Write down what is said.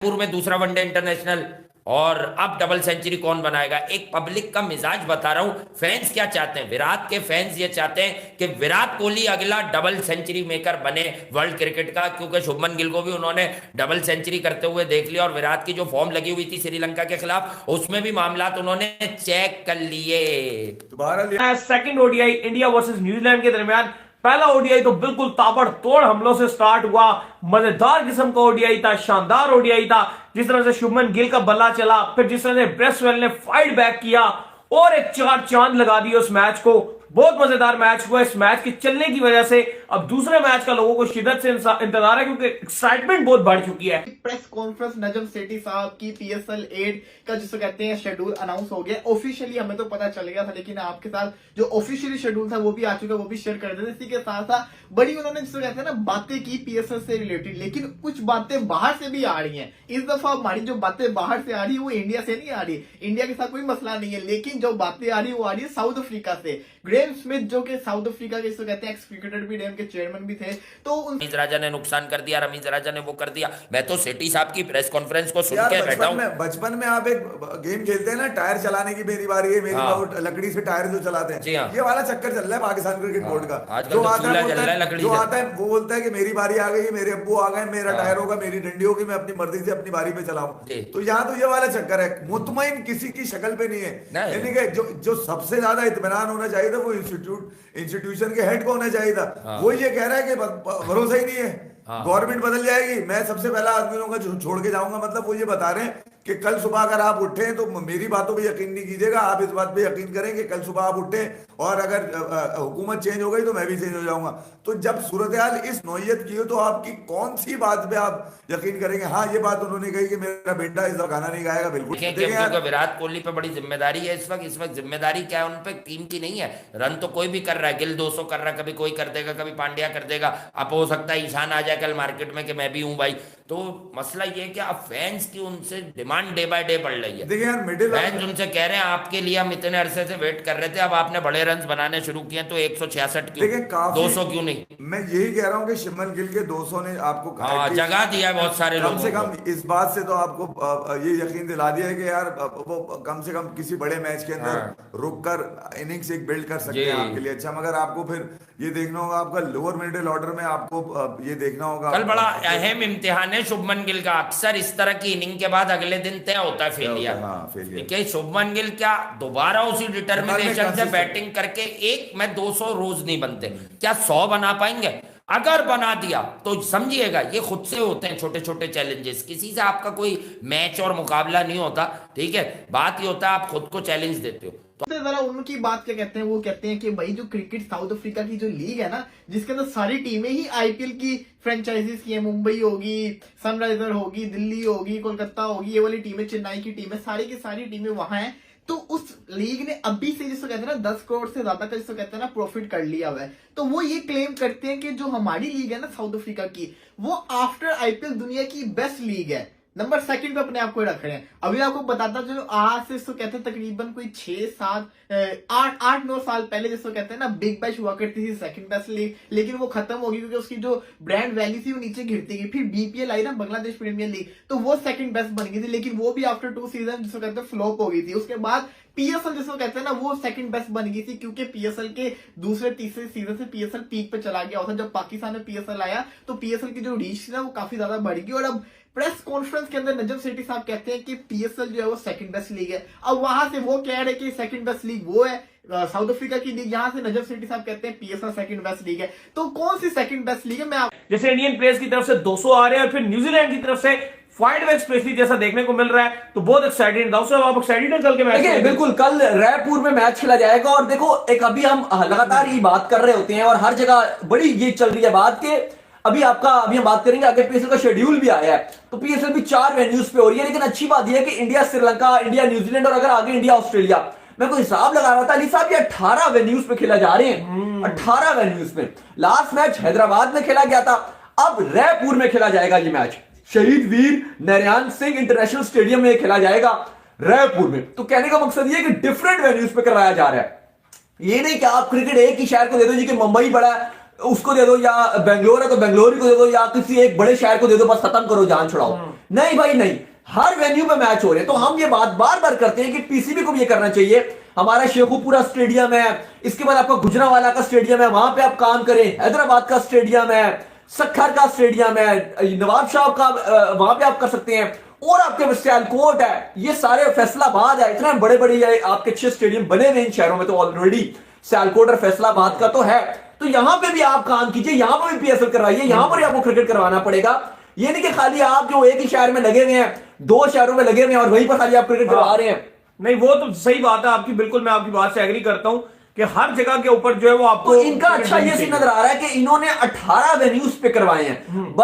पूर्व में दूसरा वनडे इंटरनेशनल, और अब डबल सेंचुरी कौन बनाएगा। एक पब्लिक का मिजाज बता रहा हूं, फैंस क्या चाहते हैं, विराट के फैंस ये चाहते हैं कि विराट कोहली अगला डबल सेंचुरी मेकर बने वर्ल्ड क्रिकेट का, क्योंकि शुभमन गिल को भी उन्होंने डबल सेंचुरी करते हुए देख लिया, और विराट की जो फॉर्म लगी हुई थी श्रीलंका के खिलाफ उसमें भी मामला उन्होंने चेक कर लिए। दोबारा second ODI India versus New Zealand के दरमियान पहला ओडीआई तो बिल्कुल ताबड़तोड़ हमलों से स्टार्ट हुआ, मजेदार किस्म का ओडीआई था, शानदार ओडीआई था। जिस तरह से शुभमन गिल का बल्ला चला, फिर जिस तरह से ब्रेसवेल ने फाइट बैक किया और एक चार चांद लगा दिए उस मैच को। बहुत मजेदार मैच हुआ। इस मैच के चलने की वजह से अब दूसरे मैच का लोगों को शिद्दत से इंतजार है, क्योंकि एक्साइटमेंट बहुत बढ़ चुकी है। प्रेस कॉन्फ्रेंस नजम सेठी साहब की PSL 8 का जिसको कहते हैं शेड्यूल अनाउंस हो गया ऑफिशियली। हमें तो पता चल गया था, लेकिन आपके साथ जो ऑफिशियली शेड्यूल था वो भी आ चुका है, वो भी शेयर कर देते। इसी के साथ साथ बड़ी उन्होंने जिसको कहते हैं ना बातें की PSL से रिलेटेड, लेकिन कुछ बातें बाहर से भी आ रही है। इस दफा हमारी जो बातें बाहर से आ रही है वो इंडिया से नहीं आ रही। इंडिया के साथ कोई मसला नहीं है, लेकिन जो बातें आ रही है वो आ रही है साउथ अफ्रीका से। ग्रेम स्मिथ जो कि साउथ अफ्रीका के जिसको कहते हैं एक्स क्रिकेटर भी के चेयरमैन भी थे, तो रमीज राजा ने नुकसान कर दिया, रमीज राजा ने वो कर दिया। मैं तो सेठी साहब की प्रेस कॉन्फ्रेंस को सुन के बैठा हूं। बचपन में आप एक गेम खेलते हैं ना, टायर चलाने की मेरी बारी है, मेरी हाँ। लकड़ी से टायर जो चलाते हैं, हाँ। ये वाला चक्कर चल रहा है पाकिस्तान क्रिकेट बोर्ड का। जो आता है वो बोलता है कि मेरी बारी आ गई, मेरे अब्बू आ गए, मेरा टायर होगा, मेरी डंडी होगी, मैं अपनी मर्जी से अपनी बारी पे चलाऊं। तो यहाँ तो ये वाला चक्कर है, मुतमईन किसी की शक्ल पे नहीं है। यानी कि जो सबसे ज्यादा इत्मीनान होना चाहिए था वो इंस्टीट्यूशन के हेड को होना चाहिए था। वो ये कह रहा है कि भरोसा ही नहीं है, गवर्नमेंट बदल जाएगी, मैं सबसे पहला आदमियों का छोड़ के जाऊंगा। मतलब वो ये बता रहे हैं कि कल सुबह अगर आप उठे तो मेरी बातों पे यकीन नहीं कीजिएगा, आप इस बात पे यकीन करें कि कल सुबह आप उठे और अगर हुकूमत चेंज हो गई तो मैं भी चेंज हो जाऊंगा। तो जब सूरत हाल इस नौयत की हो तो आपकी कौन सी बात पे आप यकीन करेंगे। हाँ, ये बात उन्होंने कही कि मेरा बेटा इस गाना नहीं गाएगा, बिल्कुल। विराट कोहली पे बड़ी जिम्मेदारी है इस वक्त जिम्मेदारी क्या है उन पे, टीम की नहीं है। रन तो कोई भी कर रहा है, गिल 200 कर रहा है, कभी कोई कर देगा, कभी पांड्या कर देगा। अब हो सकता है ईशान आ जाए कल मार्केट में कि मैं भी हूं भाई। तो मसला ये है कि अब फैंस की उनसे डिमांड डे बाय डे बढ़ रही है। देखिए यार, मिडिल फैंस उनसे कह रहे हैं आपके लिए हम इतने अरसे से वेट कर रहे थे, अब आपने बड़े रन बनाने शुरू किए तो 166 क्यों, 200 क्यों नहीं। मैं यही कह रहा हूँ कि शुभमन गिल के 200 ने आपको जगह दिया है बहुत सारे लोगों कम से कम इस बात से तो आपको ये यकीन दिला दिया है कि यार वो कम से कम किसी बड़े मैच के अंदर रुककर इनिंग्स एक बिल्ड कर सकते हैं आपके लिए। अच्छा, मगर आपको फिर ये देखना होगा, आपका लोअर मिडिल ऑर्डर में आपको ये देखना होगा। कल बड़ा अहम इम्तिहान है शुभमन गिल का। अक्सर इस तरह की इनिंग के बाद अगले दिन तय होता है फेलियर। शुभमन गिल क्या दोबारा उसी डिटर्मिनेशन से बैटिंग करके एक में 200 रोज नहीं बनते, क्या 100 बना पाएंगे? अगर बना दिया तो समझिएगा ये खुद से होते हैं छोटे छोटे चैलेंजेस, किसी से आपका कोई मैच और मुकाबला नहीं होता। ठीक है, बात ये होता है आप खुद को चैलेंज देते हो। जरा उनकी बात क्या कहते हैं, वो कहते हैं कि भाई जो क्रिकेट साउथ अफ्रीका की जो लीग है ना, जिसके अंदर सारी टीमें ही IPL की फ्रेंचाइजीज की है, मुंबई होगी, सनराइजर होगी, दिल्ली होगी, कोलकाता होगी, ये वाली टीमें, चेन्नई की टीमें, सारी की सारी टीमें वहां है। तो उस लीग ने अभी से जिसको कहते हैं ना 10 करोड़ से ज्यादा का जिसको कहते हैं ना प्रॉफिट कर लिया हुआ है। तो वो ये क्लेम करते हैं कि जो हमारी लीग है ना साउथ अफ्रीका की, वो आफ्टर IPL दुनिया की बेस्ट लीग है। नंबर 2 पे अपने आप को रख रहे हैं। अभी आपको बताता चलो, आज से इसको कहते हैं तकरीबन कोई 6-7-8-9 साल पहले जिसको कहते हैं ना बिग बैश हुआ करती थी सेकंड बेस्ट लीग, लेकिन वो खत्म हो गई क्योंकि उसकी जो ब्रांड वैल्यू थी वो नीचे गिरती गई। फिर BPL आई ना, बांग्लादेश प्रीमियर लीग, तो वो सेकंड बेस्ट बन गई थी, लेकिन वो भी आफ्टर 2 सीजन जिसको कहते हैं फ्लॉप हो गई थी। उसके बाद PSL जिसको कहते हैं ना वो सेकंड बेस्ट बन गई थी, क्योंकि PSL के दूसरे तीसरे सीजन से PSL पीक पे चला गया था। जब पाकिस्तान में PSL आया तो PSL की जो रीच थी ना वो काफी ज्यादा बढ़ गई। और अब प्रेस कॉन्फ्रेंस के अंदर नजम सेठी साहब कहते हैं कि PSL जो है वो सेकंड बेस्ट लीग है। अब वहां से वो कह रहे हैं कि सेकंड बेस्ट लीग वो है साउथ अफ्रीका की लीग, यहाँ से नजम सेठी साहब कहते हैं PSL सेकंड बेस्ट लीग है। तो कौन सी सेकंड बेस्ट लीग है? मैं जैसे इंडियन प्लेयर्स की तरफ से 200 आ रहे हैं और फिर न्यूजीलैंड की तरफ से फाइट बैक स्पेशली जैसा देखने को मिल रहा है, तो बहुत एक्साइटेड। आप एक्साइटेड हैं कल के मैच में? बिल्कुल, कल रायपुर में मैच खेला जाएगा। और देखो, एक अभी हम लगातार ये बात कर रहे होते हैं और हर जगह बड़ी ये चल रही है बात के अभी हम बात करेंगे, अगर PSL का शेड्यूल भी आया है तो PSL भी 4 वेन्यूज पे हो रही है। लेकिन अच्छी बात यह है कि इंडिया श्रीलंका, इंडिया न्यूजीलैंड और अगर आगे इंडिया ऑस्ट्रेलिया, मैं कोई हिसाब लगा रहा था अली साहब, ये 18 वेन्यूज पे खेला जा रहे हैं। 18 वेन्यूज पे। लास्ट मैच हैदराबाद में खेला गया था, अब रायपुर में खेला जाएगा ये मैच। शहीद वीर नरैन सिंह इंटरनेशनल स्टेडियम में खेला जाएगा रायपुर में। तो कहने का मकसद ये है कि डिफरेंट वेन्यूज पे करवाया जा रहा है। ये नहीं कि आप क्रिकेट एक ही शहर को दे दो जी कि मुंबई बड़ा है, उसको दे दो, या बेंगलोर है तो बेंगलोर को दे दो, या किसी एक बड़े शहर को दे दो, बस खत्म करो, जान छुड़ाओ। नहीं भाई नहीं, हर वेन्यू पे मैच हो रहे हैं। तो हम ये बात बार बार करते हैं कि पीसीबी को भी ये करना चाहिए। हमारा शेखुपुरा स्टेडियम है, इसके बाद आपका गुजरावाला का स्टेडियम है, वहां पे आप काम करें। हैदराबाद का स्टेडियम है, सखर का स्टेडियम है, नवाब शाह का वहां पे आप कर सकते हैं, और आपके सियालकोट है, ये सारे फैसलाबाद है, इतने बड़े बड़े आपके अच्छे स्टेडियम बने हुए इन शहरों में तो ऑलरेडी, सियालकोट और फैसलाबाद का तो है। तो यहां पे भी आप काम कीजिए, यहां पर भी पीएसएल करवाइए, यहां पर आपको क्रिकेट करवाना पड़ेगा। ये नहीं कि खाली आप जो एक ही शहर में लगे हुए हैं, 2 शहरों में लगे हुए हैं और वहीं पर खाली आप क्रिकेट करवा रहे हैं। नहीं, वो तो सही बात है आपकी, बिल्कुल मैं आपकी बात से एग्री करता हूं कि हर जगह के ऊपर जो है वो आपको तो इनका अच्छा ये सीन नजर आ रहा है कि इन्होंने 18 वेन्यूज पे करवाए हैं।